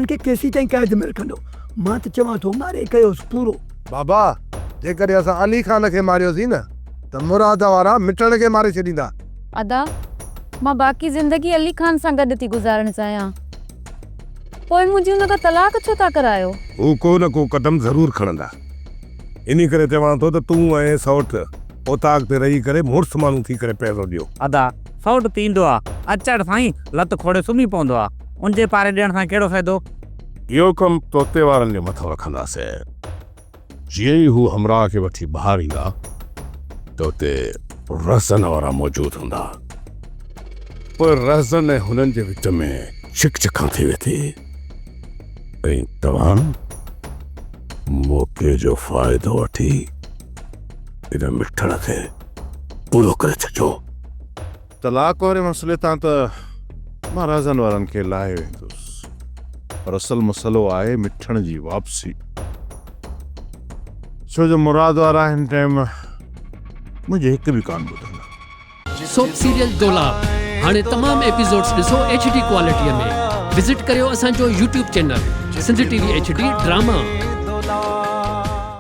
खे केसी ताईं क़ैद में रखंदो? मां त चवां थो मारे कयोसि पूरो। बाबा जेकर असां अली खान खे मारियोसीं न त मुराद वारा मिटण खे मारे छॾींदा। अदा मां बाक़ी ज़िंदगी अली खान सां गॾु थी गुज़ारणु चाहियां, पोइ मुंहिंजी हुन खां तलाक छो था करायो? हू को न को कदम ज़रूर खणंदा, इन करे चवां थो त तूं ऐं सौट ओताक ते रही करे मुड़ुस माण्हू थी करे पैसो ॾियो। अदा सौट थींदो आहे अचड़ साईं लत खोड़े सुम्ही पवंदो आहे, उनजे पारे ॾियण सां कहिड़ो फ़ाइदो? इहो कमु तोते वारनि जे मथां रखंदासीं। जीअं ई हू हमराह खे वठी ॿाहिरि ईंदा त उते रहसन वारा मौजूदु हूंदा, पर रहसन ऐं हुननि जे विच में चिकचिका थी वेंदी ऐं तव्हां मौक़े जो फ़ाइदो वठी इन मिठड़ खे पूरो करे छॾियो। तलाक वारे मसइले तां त मां रहसन वारनि खे लाहे वेंदुसि, पर असल मसइलो आहे मिठण जी वापसी। छो जो मुराद वारा हिन टाइम मुंहिंजे हिकु बि कान ॿुधंदा। सोप सीरियल डोलाप हाणे तमाम एपिसोड्स ॾिसो HD क्वालिटीअ में। विज़िट करियो असांजो YouTube channel Sindh TV HD drama.